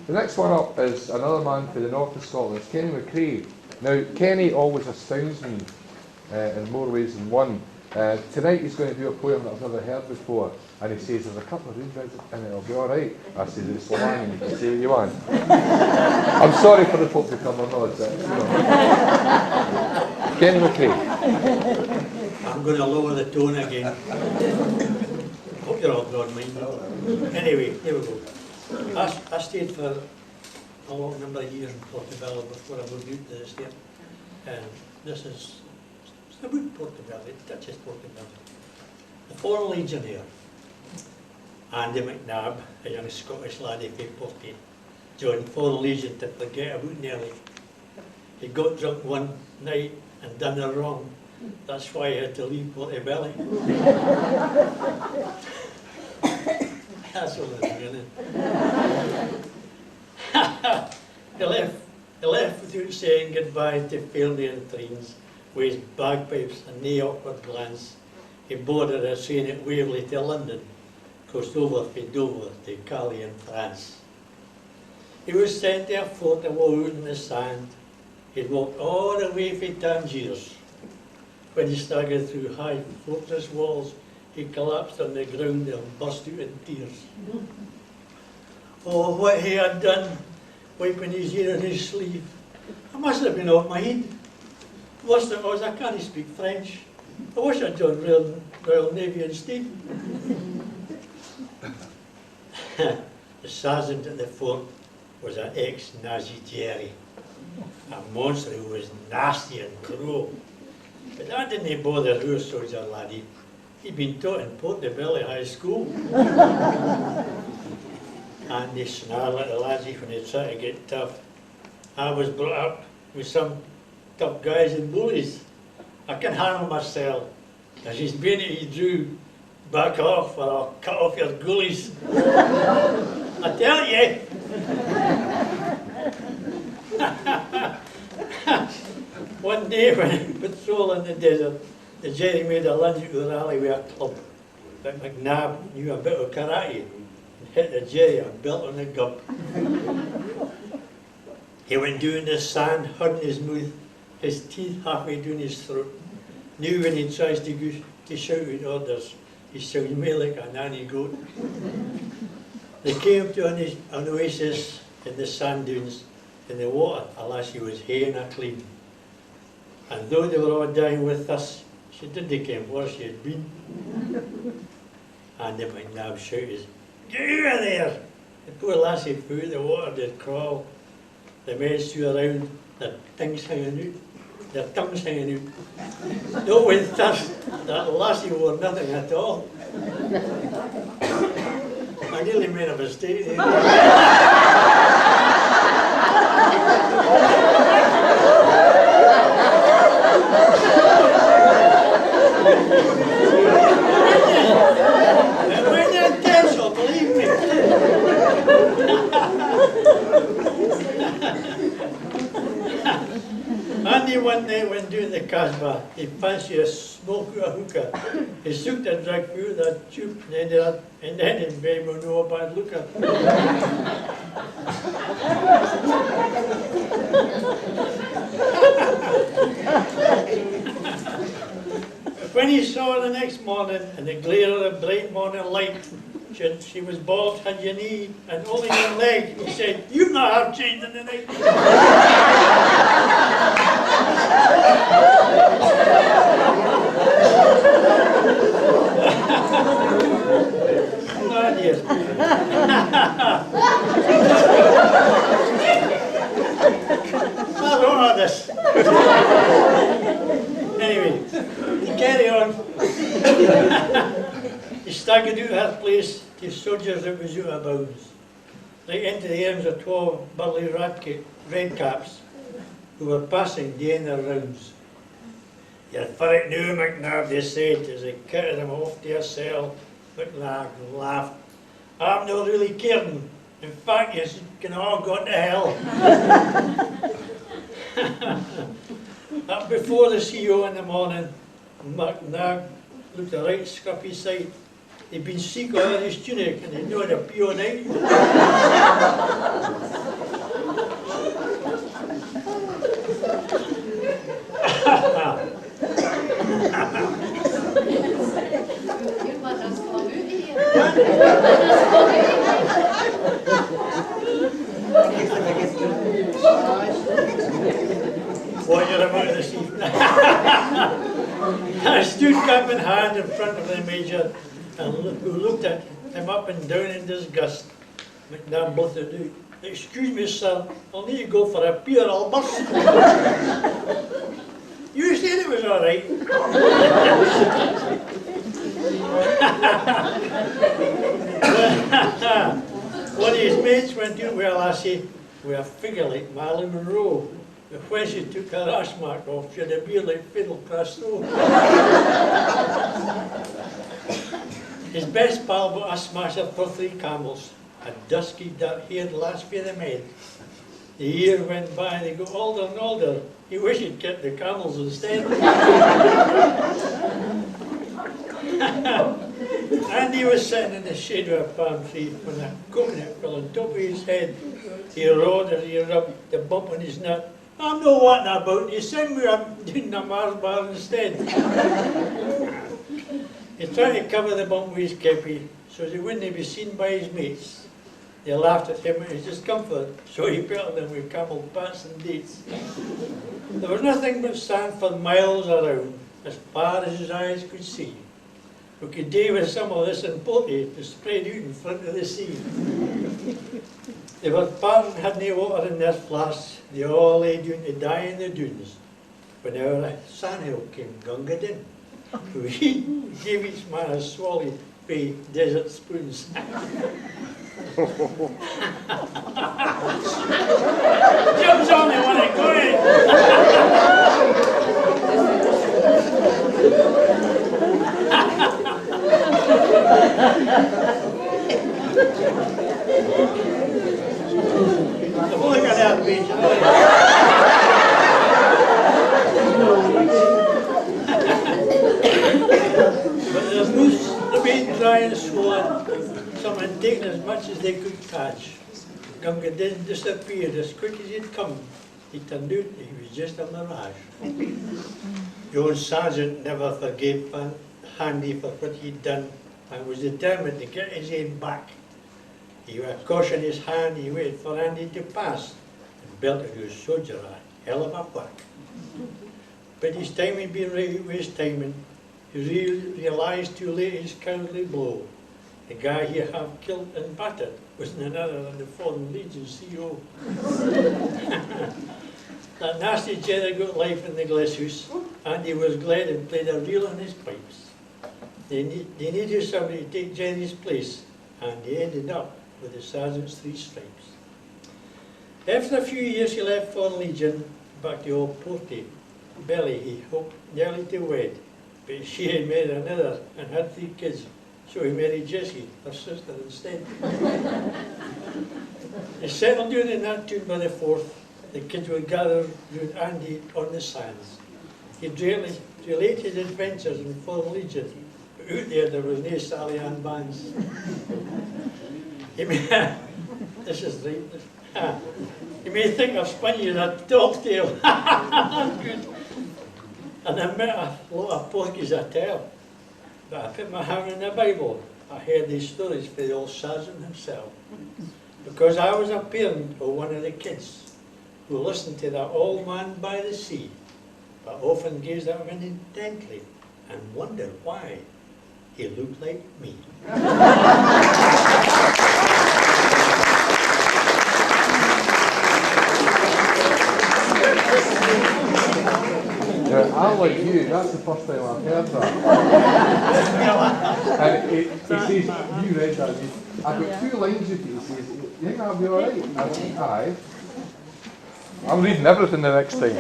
The next one up is another man from the north of Scotland. It's Kenny McRae. Now, Kenny always astounds me in more ways than one. Tonight he's going to do a poem that I've never heard before, and he says there's a couple of readings in it, it'll be alright. I say it's Slamannan, you can say what you want. I'm sorry for the folk to come or not, but, you know. Kenny McRae. I'm going to lower the tone again. Hope you're all broad-minded. Anyway, here we go. I stayed for a long number of years in Portobello before I moved out to the estate. And this is about Portobello, it touches Portobello. The Foreign Legionnaire, Andy McNabb, a young Scottish laddie from Porty, joined Foreign Legion to forget about Nelly. He got drunk one night and done her wrong. That's why he had to leave Portobello. That's all the beginning. He left without saying goodbye to Fairnian trains, with his bagpipes and nae awkward glance. He boarded a train at Waverley to London, crossed over from Dover to Calais in France. He was sent to a fort away out in the sand. He'd walked all the way from Tangiers. When he staggered through high fortress walls, he collapsed on the ground and burst out in tears. Oh, what he had done, wiping his ear on his sleeve. I must have been off my head. Worst of it was, I can't speak French. I wish I'd joined Royal Navy instead. The sergeant at the fort was an ex-Nazi Jerry, a monster who was nasty and cruel. But that didn't bother our soldier laddie. He'd been taught in Portobello High School. And they snarl at the lassie when they try to get tough. I was brought up with some tough guys and bullies. I can handle myself. As he's been at he drew, back off or I'll cut off your gullies. I tell you. One day when patrolling the desert, the Jerry made a lunge out of the alley with a club. But McNabb knew a bit of karate and hit the Jerry a belt on the gub. He went down the sand, hiding his mouth, his teeth halfway down his throat. Now when he tries to shout out orders, he sounds more like a nanny goat. They came to an oasis in the sand dunes. In the water, a lassie was haying a clean. And though they were all dying with us, she didn't care where she had been. And the McNabb shouted, "Get out of there!" The poor lassie through the water did crawl. The men stood around, their tongues hanging out. No with thirst, that lassie wore nothing at all. I nearly made a mistake there. It wasn't intentional, believe me. Andy one night went down the Casbah. He fancied a smoke out a hookah. He sucked and drank through that tube and ended in bed with no bad looker. When he saw her the next morning in the glare of the bright morning light, she was bald, had your knee and only your leg, he said, "You've not have changed in the night." Oh dear. I don't know this. Anyway, to carry on. He staggered out her place to soldiers that was out of bounds, right into the arms of 12 burly redcaps who were passing doing their rounds. "You're for it now, McNabb," they said as they carried him off to a cell. McNabb laughed. "I'm not really caring. In fact, you can all go to hell." Up before the CEO in the morning, McNabb looked a right scruffy sight. He'd been sick out of his tunic and he'd not a pee all night. what you're about this evening. I stood cup in hand in front of the Major, who looked at him up and down in disgust. McNabb blurted out, "Excuse me, sir, I'll need to go for a beer, I'll burst." "You said it was all right." One of his mates went out with a lassie with a figure like Marilyn Monroe. But when she took her ash mark off, she had a beard like Fidel Castro. His best pal bought a smasher for 3 camels, a dusky, dark-haired lass for the maid. The year went by, they got older and older. He wished he'd kept the camels instead. Andy was sitting in the shade of a palm tree when a coconut fell on top of his head. He roared as he rubbed the bump on his nut. "I'm not wanting about, you send me up doing the Mars bar instead." He tried to cover the bump with his kepi so he wouldn't be seen by his mates. They laughed at him at his discomfort, so he pelted them with camel pats and dates. There was nothing but sand for miles around, as far as his eyes could see. We could do with some of this in Porty to spread out in front of the sea. They were part and had no water in their flasks. They all lay down to die in the dunes. When our sandhill came Gunga din, he gave each man a swally by desert spoons. Jumps on me when I go in. I've only got that page. But there's moose remained dry and swollen. Some had taken as much as they could catch. Gunga didn't disappear as quick as he'd come. He turned out he was just a mirage. John Sargent never forgave Handy for what he'd done and was determined to get his aim back. He with a caution in his hand, he waited for Andy to pass and belted his soldier a hell of a whack. But his timing being right with his timing, he realised too late his cowardly blow. The guy he had killed and battered was none other than the Foreign Legion CO. That nasty Jerry got life in the glasshouse, and he was glad and played a reel on his pipes. They needed somebody to take Jerry's place, and he ended up with the Sergeant's 3 stripes. After a few years he left Foreign Legion back to old Portobello. He hoped nearly to wed, but she had married another and had 3 kids, so he married Jessie, her sister, instead. He settled down in that tune by the 4th. The kids would gather around Andy on the sands. He'd relate his adventures in Foreign Legion, but out there was no Slamannan bands. This is right. You may think I've spun you a dog's tail. Good. And I met a lot of porkies I tell. But I put my hand in the Bible. I heard these stories for the old sergeant himself. Because I was a parent of one of the kids who listened to that old man by the sea, but often gazed at him intently and wondered why he looked like me. I'm like you, that's the first time I've heard that. And he says, you read that, I've got 2 lines with you, he says, you think that'll be alright? I went, aye. I'm reading everything the next time.